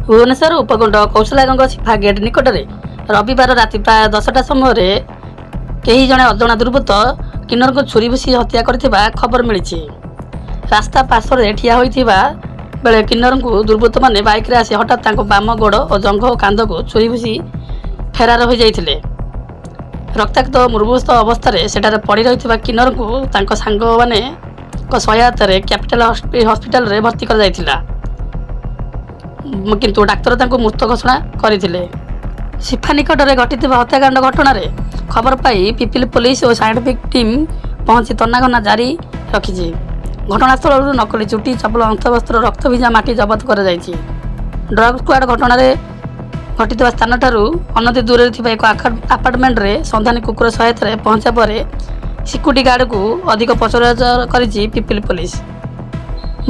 भुवनेश्वर उपकुंड कौशलागंग सिफा gate निकट में रविवार राति प्राय 10टा समय कई जड़े अजणा दुर्बृत्त किन्नर को छुरी भूसी हत्या करथिबा खबर मिली। रास्ता पार्श्व में ठिया होइथिबा बेले किन्नर को दुर्बृत्त माने बाइक रे आसी हठात तांको बाम गोड़ और जंघ और कांध को छुरी भूसी फेरार हो जाइथिले। रक्ताक्त मुर्भुस्थ अवस्था सेठारे पड़ी रहिथिबा किन्नर को तांको सांग माने सहायता कैपिटल हॉस्पिटल रे भर्ती कर जाइथिला, किंतु डाक्तर तांको मृत घोषणा करथिले। सिफा निकट में घटिथिबा हत्याकांड घटना खबर पाई पिपिल पुलिस और साइंटिफिक टीम पहुंची तनाघना जारी रखी। घटनास्थल नकली चुटी चपल अंतवस्त्र रक्त भिजा माटी जबत कर ड्रग स्क्वाड घटना घटिथिबा स्थान ठारू अनति दूर एक आपार्टमेंट रे संधानी कुकुर सहायता पहुंचा पर सिक्यूरिटी गार्ड को अधिक पचराउचरा करिछि पिपिल पुलिस।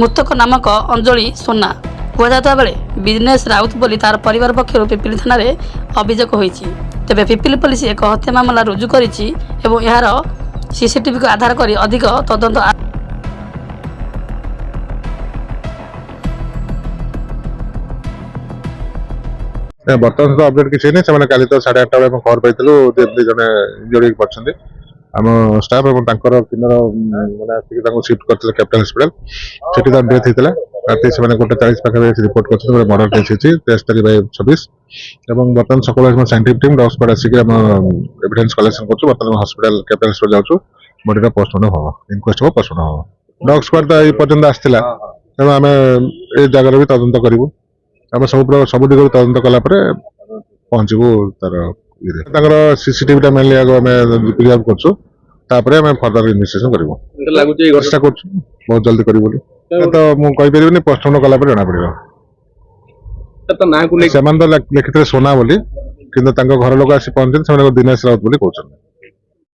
मृतक नामक अंजलि सोना कहता बेले बिजनेस राउत बोली तार परिवार पक्षर पिपिल थाना अभियोग होइछि। तेबे पिपिल पुलिस एक हत्या मामला रुजु करिछि एवं यार सीसीटीवी को आधार करी अधिक तदंत बर्तमान तो अपडेट किसी नहीं से काली तो 8:30 बेले खबर पाई जड़े इंजरी पड़ते आम स्टाफ और किन्नर मैंने सिफ्ट करते कैपिटल हॉस्पिटल से डेथ होता राति से 1:40 पाखे रिपोर्ट कर मर्डर केस होती 23/26 और बर्तमान सकाल साइंटिफिक टीम डॉग स्क्वाड आसिक एविडेंस कलेक्शन कर बर्तमान हॉस्पिटल कैपिटल हॉस्पिटल जाऊँ बॉडी पोस्टमार्टम हम इनक्वेस्ट हम पोस्टमार्टम हम डॉग स्क्वाड तो ये पर्यटन आसाला तेणु आम ए जगार भी तदंत करूँ आम सब दिग तदंत कलापर पहुँचू तार सीसीटीवी मेनली आगे आम प्रिजर्व कर फर्दर इन्वेस्टिगेशन करूँ चेष्टा कर बहुत जल्दी करूँ तो मुझे पोस्टमार्टम कलापर जना पड़ा से तो लिखिते सोना बोली कि घर लोक आसी पहुंचे दिनेश राउत बोली कहते।